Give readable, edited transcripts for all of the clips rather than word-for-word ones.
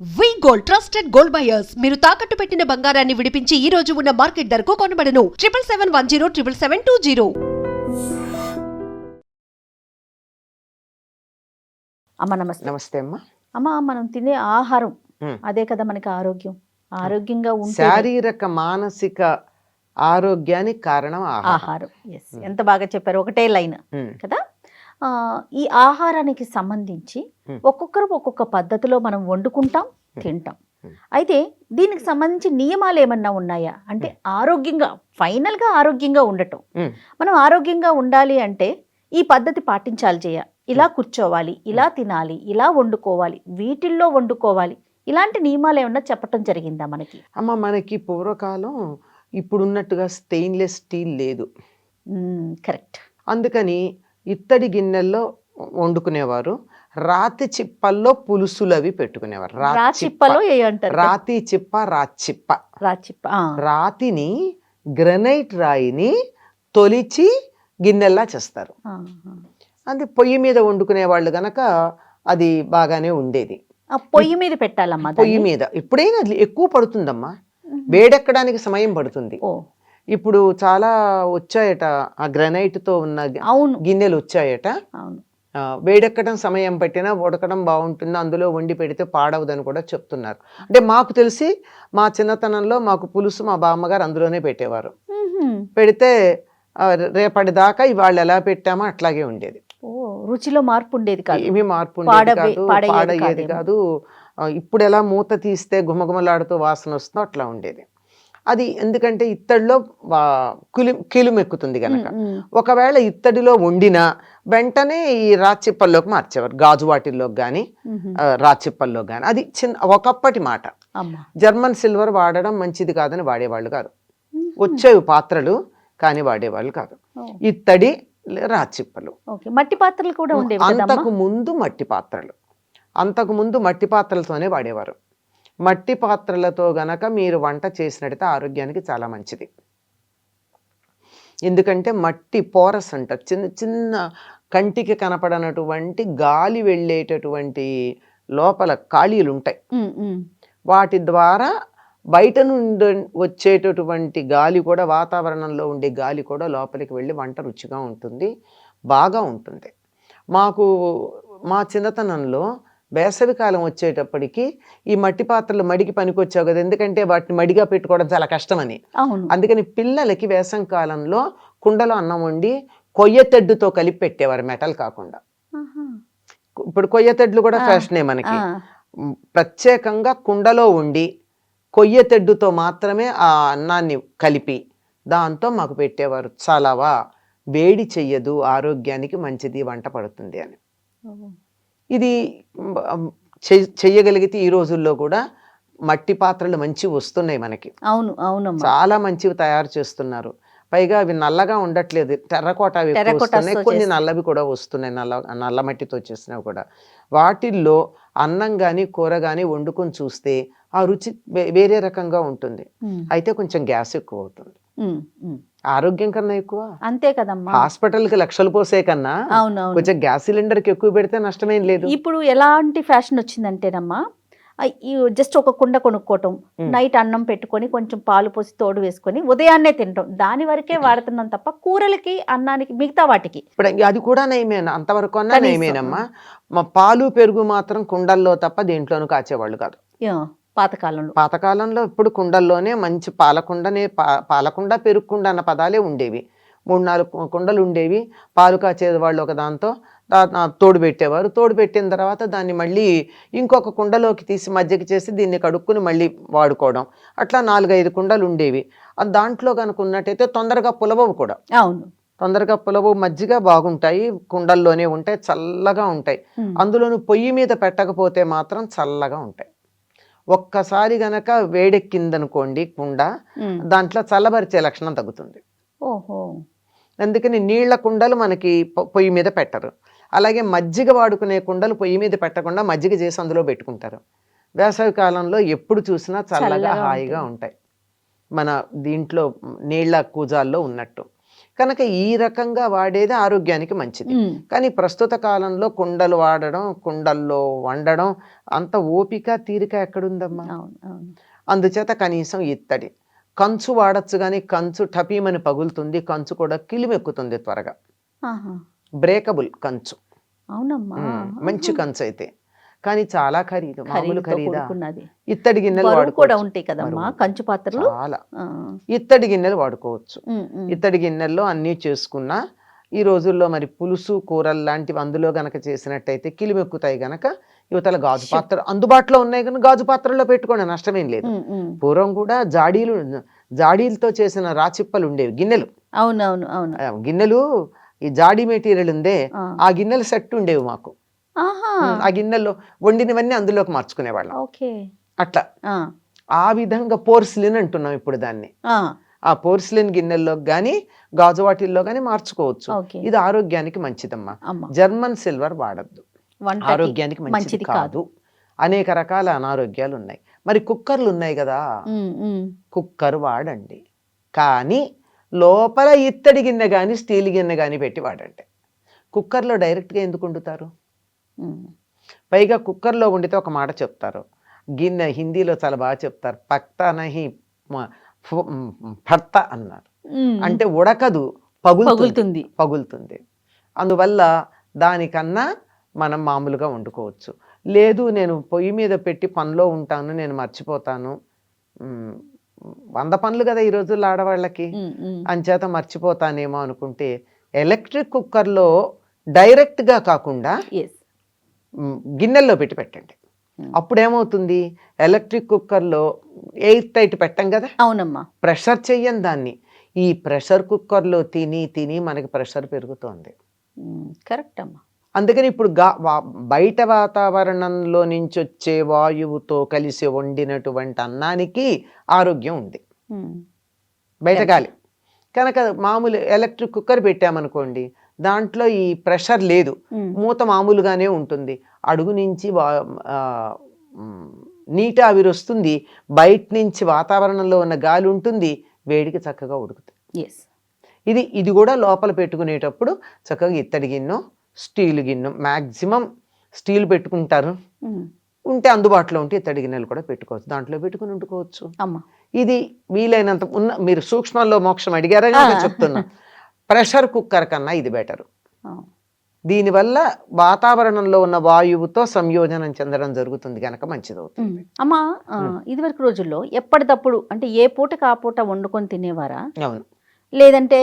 వి gold trusted gold buyers మీరు తాకట్టు పెట్టిన బంగారాన్ని విడిపించి ఈ రోజు ఉన్న మార్కెట్ ధరకు కొనబడను 7771077720. అమ్మ నమస్తే. నమస్తే అమ్మా. అమ్మ మనం తినే ఆహారం అదే కదా మనకి ఆరోగ్యంగా ఉంటే శారీరక మానసిక ఆరోగ్యానికి కారణం ఆహారం. ఎంత బాగా చెప్పారు, ఒకటే లైన్ కదా. ఈ ఆహారానికి సంబంధించి ఒక్కొక్కరు ఒక్కొక్క పద్ధతిలో మనం వండుకుంటాం, తింటాం. అయితే దీనికి సంబంధించి నియమాలు ఏమన్నా ఉన్నాయా? అంటే ఆరోగ్యంగా ఫైనల్గా ఆరోగ్యంగా ఉండటం, మనం ఆరోగ్యంగా ఉండాలి అంటే ఈ పద్ధతి పాటించాలి, ఇలా కూర్చోవాలి, ఇలా తినాలి, ఇలా వండుకోవాలి, వీటిల్లో వండుకోవాలి, ఇలాంటి నియమాలు ఏమన్నా చెప్పటం జరిగిందా మనకి? అమ్మ, మనకి పూర్వకాలం ఇప్పుడున్నట్టుగా స్టెయిన్లెస్ స్టీల్ లేదు. కరెక్ట్. అందుకని ఇత్తడి గిన్నెల్లో వండుకునేవారు. రాతి చిప్పల్లో పులుసులు అవి పెట్టుకునేవారు. రాతి చిప్ప, రాతిని గ్రనైట్ రాయిని తొలిచి గిన్నెల్లా చేస్తారు. అది పొయ్యి మీద వండుకునే వాళ్ళు గనక అది బాగానే ఉండేది. పొయ్యి మీద పెట్టాలమ్మా. పొయ్యి మీద ఎప్పుడైనా ఎక్కువ పడుతుందమ్మా, వేడెక్కడానికి సమయం పడుతుంది. ఇప్పుడు చాలా వచ్చాయట, ఆ గ్రనైట్ తో ఉన్న గిన్నెలు వచ్చాయట. వేడెక్కడం సమయం పట్టినా ఉడకడం బాగుంటుంది, అందులో వండి పెడితే పాడవదని కూడా చెప్తున్నారు. అంటే మాకు తెలిసి మా చిన్నతనంలో మాకు పులుసు మా బామ్మగారు అందులోనే పెట్టేవారు. పెడితే రేపటిదాకా ఇవాళ ఎలా పెట్టామో అట్లాగే ఉండేది. రుచిలో మార్పు ఉండేది కాదు, ఏమీ మార్పు ఉండేది కాదు, పాడయ్యేది కాదు. ఇప్పుడు ఎలా మూత తీస్తే గుమగుమలాడుతూ వాసన వస్తుందో అట్లా ఉండేది. అది ఎందుకంటే ఇత్తడిలో కిలుమెక్కుతుంది కనుక. ఒకవేళ ఇత్తడిలో వండినా వెంటనే ఈ రాచిప్పల్లోకి మార్చేవారు, గాజు వాటిల్లోకి కానీ రాచిప్పల్లో కానీ. అది ఒకప్పటి మాట. జర్మన్ సిల్వర్ వాడడం మంచిది కాదని వాడేవాళ్ళు కాదు. వచ్చేవి పాత్రలు కానీ వాడేవాళ్ళు కాదు. ఇత్తడి, రాచిప్పలు. మట్టి పాత్రలు కూడా ఉండేవి. అంతకు ముందు మట్టి పాత్రలతోనే వాడేవారు. మట్టి పాత్రలతో గనక మీరు వంట చేసినట్టయితే ఆరోగ్యానికి చాలా మంచిది. ఎందుకంటే మట్టి పోరస్ అంటారు, చిన్న చిన్న కంటికి కనపడనటువంటి గాలి వెళ్ళేటటువంటి లోపల ఖాళీలు ఉంటాయి. వాటి ద్వారా బయట నుండి వచ్చేటటువంటి గాలి కూడా, వాతావరణంలో ఉండే గాలి కూడా లోపలికి వెళ్ళి వంట రుచిగా ఉంటుంది, బాగా ఉంటుంది. మా చిన్నతనంలో వేసవికాలం వచ్చేటప్పటికి ఈ మట్టి పాత్రలు మడికి పనికొచ్చావు కదా, ఎందుకంటే వాటిని మడిగా పెట్టుకోవడం చాలా కష్టమని. అందుకని పిల్లలకి వేసవి కాలంలో కుండలో అన్నం వండి కొయ్యతెడ్డుతో కలిపి పెట్టేవారు, మెటల్ కాకుండా. ఇప్పుడు కొయ్యతెడ్లు కూడా ఫ్యాషనే మనకి. ప్రత్యేకంగా కుండలో వండి కొయ్యతెడ్డుతో మాత్రమే ఆ అన్నాన్ని కలిపి దాంతో మాకు పెట్టేవారు. చాలావా వేడి చెయ్యదు, ఆరోగ్యానికి మంచిది, వంట పడుతుంది అని. ఇది చెయ్యగలిగితే ఈ రోజుల్లో కూడా మట్టి పాత్రలు మంచివి వస్తున్నాయి మనకి. చాలా మంచివి తయారు చేస్తున్నారు. పైగా అవి నల్లగా ఉండట్లేదు, టెర్రకోట వస్తున్నాయి, కొన్ని నల్లవి కూడా వస్తున్నాయి, నల్ల మట్టితో చేసినవి కూడా. వాటిల్లో అన్నం కానీ కూర కానీ వండుకొని చూస్తే ఆ రుచి వేరే రకంగా ఉంటుంది. అయితే కొంచెం గ్యాస్ ఎక్కువ అవుతుంది, ఆరోగ్యం కన్నా ఎక్కువ. అంతే కదమ్మా. హాస్పిటల్కి లక్షలు పోసే కన్నా కొంచెం గ్యాస్ సిలిండర్కి ఎక్కువ పెడితే నష్టమేం లేదు. ఇప్పుడు ఎలాంటి ఫ్యాషన్ వచ్చిందంటేనమ్మా, జస్ట్ ఒక కుండ కొనుక్కోవటం, నైట్ అన్నం పెట్టుకొని కొంచెం పాలు పోసి తోడు వేసుకొని ఉదయాన్నే తినటం, దాని వరకే వాడుతున్నాం తప్ప కూరలకి, అన్నానికి, మిగతా వాటికి ఇప్పుడు అది కూడా నయమేనా? అంతవరకు అన్నా నయమేనమ్మా. మా పాలు పెరుగు మాత్రం కుండల్లో తప్ప దేంట్లోనూ కాచేవాళ్ళు కాదు పాతకాలంలో. ఇప్పుడు కుండల్లోనే మంచి పాలకుండ పెరుగుకుండ అన్న పదాలే ఉండేవి. 3-4 కుండలు ఉండేవి. పాలు కాచేది వాళ్ళు ఒక దాంతో తోడు పెట్టేవారు. తోడు పెట్టిన తర్వాత దాన్ని మళ్ళీ ఇంకొక కుండలోకి తీసి మజ్జిగ చేసి దీన్ని కడుక్కుని మళ్ళీ వాడుకోవడం. అట్లా 4-5 కుండలు ఉండేవి. దాంట్లో కనుక ఉన్నట్టయితే తొందరగా పులవవు కూడా. తొందరగా పులవు, మజ్జిగ బాగుంటాయి, కుండల్లోనే ఉంటాయి, చల్లగా ఉంటాయి. అందులోనూ పొయ్యి మీద పెట్టకపోతే మాత్రం చల్లగా ఉంటాయి. ఒక్కసారి గనక వేడెక్కిందనుకోండి కుండ, దాంట్లో చల్లబరిచే లక్షణం తగ్గుతుంది. అందుకని నీళ్ల కుండలు మనకి పొయ్యి మీద పెట్టరు. అలాగే మజ్జిగ వాడుకునే కుండలు పొయ్యి మీద పెట్టకుండా మజ్జిగ చేసి అందులో పెట్టుకుంటారు. వేసవి కాలంలో ఎప్పుడు చూసినా చల్లగా హాయిగా ఉంటాయి, మన దీంట్లో నీళ్ల కూజాల్లో ఉన్నట్టు. కనుక ఈ రకంగా వాడేది ఆరోగ్యానికి మంచిది. కానీ ప్రస్తుత కాలంలో కుండలు వాడడం, కుండల్లో వండడం అంత ఓపిక తీరిక ఎక్కడుందమ్మా? అవును అవును అందుచేత కనీసం ఇత్తడి కంచు వాడచ్చు, కానీ కంచు టపీమని పగులుతుంది, కంచు కూడా కిలిమెక్కుతుంది త్వరగా. ఆహా. బ్రేకబుల్ కంచు, అవునమ్మా. మంచి కంచు అయితే, కానీ చాలా ఖరీదు, మామూలు ఖరీదుతో ఖరీదా? కూడుకున్నది. ఇత్తడి గిన్నెలు బరువు కూడా వాడుకోవచ్చు. ఉంటాయి కదమ్మా బరువు. కంచు పాత్రలు. చాలా ఆ. ఇత్తడి గిన్నెలు వాడుకోవచ్చు. ఉమ్, ఉమ్. ఇత్తడి గిన్నెల్లో అన్నీ చేసుకున్నా ఈ రోజుల్లో మరి పులుసు కూరలు లాంటివి అందులో గనక చేసినట్టయితే కిలిమెక్కుతాయి గనక యువతల గాజు పాత్ర అందుబాటులో ఉన్నాయి కనుక గాజు పాత్రల్లో పెట్టుకోండి, నష్టమేం లేదు. ఉమ్, ఉమ్. పూర్వం కూడా జాడీలతో చేసిన రాచిప్పలు ఉండేవి గిన్నెలు. అవునవును అవును. గిన్నెలు ఈ జాడీ మెటీరియల్ ఉందే, ఆ. ఆ గిన్నెల సెట్ ఉండేవి మాకు. ఆహా. ఆ గిన్నెల్లో వండినవన్నీ అందులోకి మార్చుకునేవాళ్ళం. ఓకే. అట్లా ఆ, ఆ విధంగా పోర్సిలిన్ అంటున్నాం ఇప్పుడు దాన్ని. ఆ, ఆ పోర్సిలిన్ గిన్నెల్లో కానీ గాజు వాటిల్లో కానీ మార్చుకోవచ్చు. ఓకే. ఇది ఆరోగ్యానికి మంచిదమ్మా. అమ్మ జర్మన్ సిల్వర్ వాడద్దు, వంటకి ఆరోగ్యానికి మంచిది మంచిది కాదు. అనేక రకాల అనారోగ్యాలు ఉన్నాయి. మరి కుక్కర్లు ఉన్నాయి కదా, ఉమ్, ఉమ్. కుక్కర్ వాడండి, కానీ లోపల ఇత్తడి గిన్నె కానీ స్టీల్ గిన్నె కానీ పెట్టి వాడండి. కుక్కర్లో డైరెక్ట్గా ఎందుకు వండుతారు? ఉమ్. పైగా కుక్కర్లో వండితే ఒక మాట చెప్తారు, గిన్నె హిందీలో చాలా బాగా చెప్తారు, పక్తా నహి ఫర్తా అన్నారు. ఉమ్. అంటే ఉడకదు, పగులుతుంది. పగులుతుంది. పగులుతుంది. అందువల్ల దానికన్నా మనం మామూలుగా వండుకోవచ్చు. లేదు నేను పొయ్యి మీద పెట్టి పనిలో ఉంటాను, నేను మర్చిపోతాను, 100 పనులు కదా ఈ రోజుల్లో ఆడవాళ్ళకి, ఉమ్, ఉమ్. అంచేత మర్చిపోతానేమో అనుకుంటే ఎలక్ట్రిక్ కుక్కర్లో డైరెక్ట్గా కాకుండా Yes. గిన్నెల్లో పెట్టి పెట్టండి. Hmm. అప్పుడు ఏమవుతుంది, ఎలక్ట్రిక్ కుక్కర్లో ఎయిర్ టైట్ పెట్టం కదా, అవునమ్మా. ప్రెషర్ చెయ్యం దాన్ని. ఈ ప్రెషర్ కుక్కర్లో తిని తిని మనకి ప్రెషర్ పెరుగుతోంది. కరెక్ట్ అమ్మా. అందుకని ఇప్పుడు బయట వాతావరణంలో నుంచి వచ్చే వాయువుతో కలిసి వండినటువంటి అన్నానికి ఆరోగ్యం ఉంది, ఉమ్. బయట గాలి. కనుక మామూలు ఎలక్ట్రిక్ కుక్కర్ పెట్టామనుకోండి, దాంట్లో ఈ ప్రెషర్ లేదు, ఉమ్. మూత మామూలుగానే ఉంటుంది, అడుగు నుంచి నీటి ఆవిరి వస్తుంది, బయట నుంచి వాతావరణంలో ఉన్న గాలి ఉంటుంది, వేడికి చక్కగా ఉడుకుతుంది. Yes. ఇది కూడా లోపల పెట్టుకునేటప్పుడు చక్కగా ఇత్తడి గిన్నె స్టీల్ గిన్నె, మ్యాక్సిమం స్టీల్ పెట్టుకుంటారు, ఉమ్. ఉంటే అందుబాటులో ఉంటే ఇత్తడి గిన్నెలు కూడా పెట్టుకోవచ్చు, దాంట్లో పెట్టుకుని వండుకోవచ్చు. అమ్మా. ఇది వీలైనంత మీరు సూక్ష్మంలో మోక్షం అడిగారా కనుక చెప్తున్నా, ప్రెషర్ కుక్కర్ కన్నా ఇది బెటరు. ఆ. దీనివల్ల వాతావరణంలో ఉన్న వాయువుతో సంయోజనం చెందడం జరుగుతుంది కనుక మంచిదవుతుంది. అమ్మా, ఇదివరకు రోజుల్లో ఎప్పటికప్పుడు అంటే ఏ పూటకి ఆ పూట వండుకొని తినేవారా, అవును. లేదంటే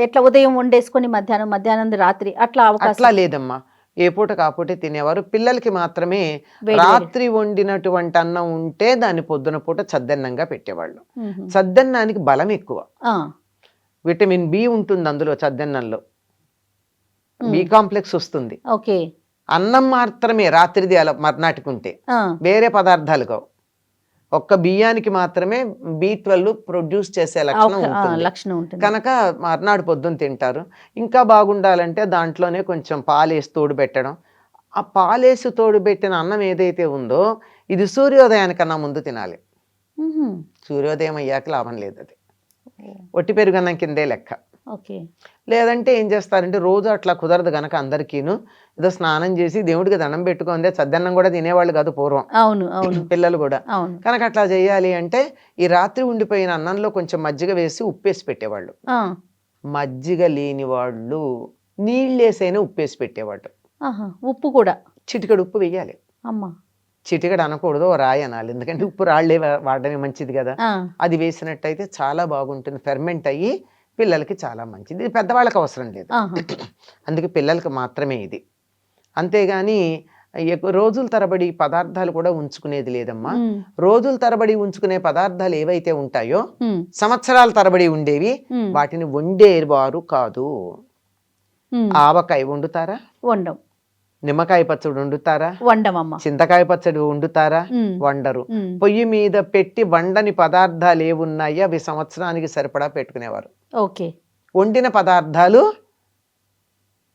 ఎట్లా ఉదయం వండేసుకొని మధ్యాహ్నం రాత్రి అట్లా అవకాశం? అట్లా లేదమ్మా, ఏ పూట కాపోతే తినేవారు. పిల్లలకి మాత్రమే వేడి రాత్రి వండినటువంటి అన్నం ఉంటే దాన్ని పొద్దున పూట చద్దన్నంగా పెట్టేవాళ్ళు. మ్మ్. చద్దన్నానికి బలం ఎక్కువ, ఆ. విటమిన్ బి ఉంటుంది అందులో, చద్దన్నంలో బి కాంప్లెక్స్ వస్తుంది. ఓకే. అన్నం మాత్రమే రాత్రిది అలా మర్నాటికి ఉంటే, ఆ. వేరే పదార్థాలు కావు. ఒక్క బియ్యానికి మాత్రమే B12 ప్రొడ్యూస్ చేసే లక్షణం ఉంటుంది లక్షణం ఉంటుంది కనుక మర్నాడు పొద్దున్న తింటారు. ఇంకా బాగుండాలంటే దాంట్లోనే కొంచెం పాలేసి తోడు పెట్టడం. ఆ పాలేసి తోడు పెట్టిన అన్నం ఏదైతే ఉందో ఇది సూర్యోదయానికన్నా ముందు తినాలి. మ్మ్. సూర్యోదయం అయ్యాక లాభం లేదు, అది ఒట్టి పెరుగన్నం కిందే లెక్క. ఓకే. లేదంటే ఏం చేస్తారంటే రోజు అట్లా కుదరదు గనక అందరికీను ఏదో స్నానం చేసి దేవుడికి దండం పెట్టుకుందే, చద్దన్నం కూడా తినేవాళ్ళు కాదు పూర్వం, అవును అవును పిల్లలు కూడా. అవును. కనుక అట్లా చేయాలి అంటే ఈ రాత్రి ఉండిపోయిన అన్నంలో కొంచెం మజ్జిగ వేసి ఉప్పేసి పెట్టేవాళ్ళు. ఆ. మజ్జిగ లేని వాళ్ళు నీళ్ళేసైనా ఉప్పేసి పెట్టేవాళ్ళు. ఆహా. ఉప్పు కూడా? చిటికెడు ఉప్పు వేయాలి. అమ్మా. చిటికెడు అనకూడదు, ఓ రాయి అనాలి, ఎందుకంటే ఉప్పు రాళ్లే వాడడమే మంచిది కదా. ఆ. అది వేసినట్టయితే చాలా బాగుంటుంది, ఫెర్మెంట్ అయ్యి పిల్లలకి చాలా మంచిది. ఇది పెద్దవాళ్ళకి అవసరం లేదు, ఆహా. అందుకే పిల్లలకి మాత్రమే ఇది. అంతేగాని రోజుల తరబడి పదార్థాలు కూడా ఉంచుకునేది లేదమ్మా. మ్మ్. రోజుల తరబడి ఉంచుకునే పదార్థాలు ఏవైతే ఉంటాయో మ్మ్. సంవత్సరాల తరబడి ఉండేవి, మ్మ్. వాటిని వండేవారు కాదు. మ్మ్. ఆవకాయ వండుతారా? వండం. నిమ్మకాయ పచ్చడి వండుతారా? వండమమ్మ. చింతకాయ పచ్చడి వండుతారా? మ్మ్. వండరు. మ్మ్. పొయ్యి మీద పెట్టి వండని పదార్థాలు ఏమున్నాయో అవి సంవత్సరానికి సరిపడా పెట్టుకునేవారు. ఓకే. వండిన పదార్థాలు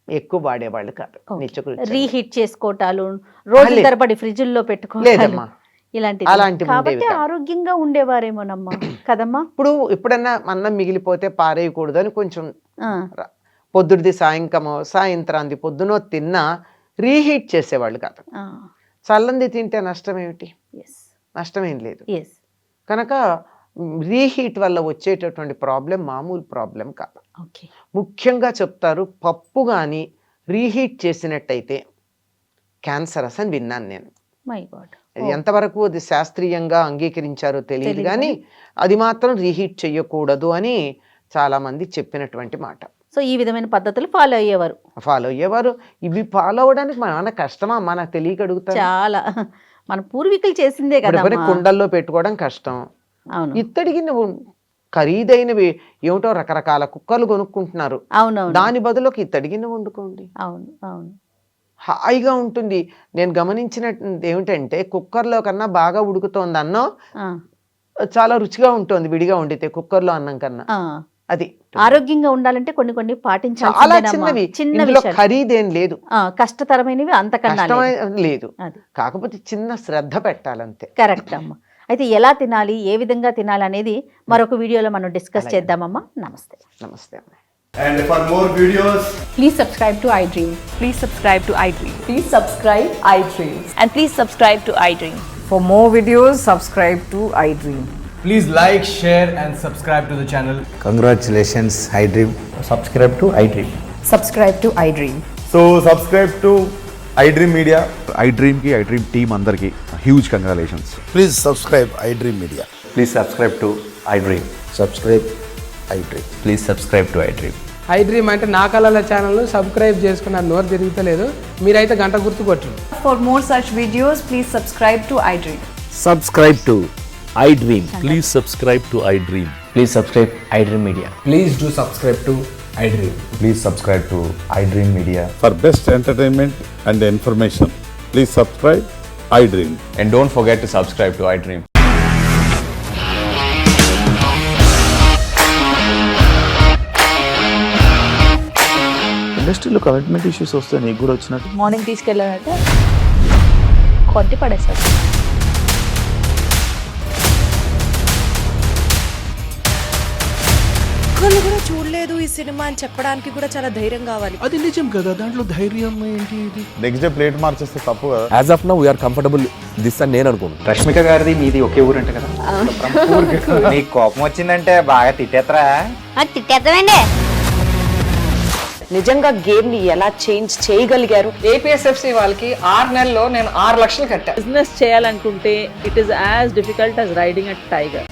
ఎక్కువ వాడేవాళ్ళు కాదు. ఓకే. నిత్యకృత్యం. రీహీట్ చేసుకోవటాలు, రోజు లేదు. తరబడి ఫ్రిడ్జ్లో పెట్టుకోవటాలు లేదమ్మా, ఇలాంటివి అలాంటివి కాబట్టి ఉండేవి కాదు. ఆరోగ్యంగా ఉండేవారేమోనమ్మా కదమ్మా. ఇప్పుడు ఎప్పుడన్నా అన్నం మిగిలిపోతే పారేయకూడదు అని కొంచెం ఆ, పొద్దుడిది సాయంత్రాంది పొద్దునో తిన్నా రీహీట్ చేసేవాళ్ళు కాదు. ఆ, చల్లంది తింటే నష్టం ఏమిటి? yes, నష్టమేం లేదు. yes. కనుక రీహీట్ వల్ల వచ్చేటటువంటి ప్రాబ్లం మామూలు ప్రాబ్లం కాదు. ఓకే. ముఖ్యంగా చెప్తారు, పప్పు కానీ రీహీట్ చేసినట్టయితే క్యాన్సరస్ అని విన్నాను నేను. My God. అది ఎంతవరకు అది శాస్త్రీయంగా అంగీకరించారో తెలియదు తెలీదు కానీ అది మాత్రం రీహీట్ చేయకూడదు అని చాలా మంది చెప్పినటువంటి మాట. సో ఈ విధమైన పద్ధతులు ఫాలో అయ్యేవారు ఫాలో అయ్యేవారు. ఇవి ఫాలో అవడానికి మన కష్టమా? మనకు తెలియక అడుగుతారు. చాలా. మన పూర్వీకులు చేసిందే కదా. కుండల్లో పెట్టుకోవడం కష్టం. అవును, ఇత్తడికి నువ్వు ఖరీదైనవి ఏమిటో రకరకాల కుక్కర్లు కొనుక్కుంటున్నారు. అవునవును, దాని బదులుకి ఇత్తడి గిన్నె వండుకోండి, అవును, అవును. హాయిగా ఉంటుంది. నేను గమనించిన ఏమిటంటే కుక్కర్లో కన్నా బాగా ఉడుకుతోంది అన్నం, ఆ, చాలా రుచిగా ఉంటుంది విడిగా వండితే కుక్కర్లో అన్నం కన్నా. ఆ. అది ఆరోగ్యంగా ఉండాలంటే కొన్ని కొన్ని చాలా పాటించాల్సిందేనమ్మా. చిన్నవి, చిన్న ఇందులో విషయాలు. ఖరీదేం లేదు, కష్టతరమైనవి అంతకన్నా లేదు. కష్టమైన లేదు. అది కాకపోతే చిన్న శ్రద్ధ పెట్టాలంతే. కరెక్ట్ అమ్మా. అయితే ఎలా తినాలి, ఏ విధంగా తినాలి అనేది మరొక వీడియోలో మనం డిస్కస్ అలాగే. చేద్దామమ్మా. నమస్తే. నమస్తే అమ్మ. And for more videos, Please subscribe to iDream. Please subscribe to iDream. Please subscribe iDream. And please subscribe to iDream. For more videos, subscribe to iDream. please like, share, and subscribe to the channel. Congratulations, iDream. subscribe to iDream. Subscribe to iDream. So subscribe to iDream Media. iDream team అందరికి huge congratulations. Please subscribe iDream Media. Please subscribe to iDream. Subscribe iDream. Please subscribe to iDream. iDream అంటే నా కళల ఛానల్ను subscribe చేసుకున్న నోరు తిరుగుతలేదు, మీరైతే గంట గుర్తు కొట్టండి. For more such videos, please subscribe to iDream. Subscribe to iDream. Please subscribe to iDream. Please subscribe iDream Media. Please do subscribe to iDream. Please subscribe to iDream Media. For best entertainment and information please subscribe iDream. And don't forget to subscribe to iDream. ఇండస్ట్రీలో commitment issues వస్తే నీకు కూడా వచ్చినట్టు morning తీసుకెళ్ళాలంటే కొట్టి పడేస్తారు. ఒక్కళ్ళు కూడా చూడలేదు ఈ సినిమా అని చెప్పడానికి కూడా చాలా ధైర్యం కావాలి. అది నిజం కదా, దాంట్లో ధైర్యం ఏంటి? ఇది నెక్స్ట్ డే ప్లేట్ మార్చేస్తే తప్పు కదా. As of now, we are comfortable this అని నేను అనుకుంటున్నాను. రష్మిక గారిది మీది ఒకే ఊరంట కదా. నీకు కోపం వచ్చిందంటే బాగా తిట్టేత్తరా? తిట్టేద్దామండి. నిజంగా గేమ్ ని ఎలా చేంజ్ చేయగలిగారు? ఏపీఎస్ఎఫ్సి వాళ్ళకి 6 నెలల్లో నేను 6 లక్షలు కట్టా. బిజినెస్ చేయాలనుకుంటే it is as difficult as riding a tiger.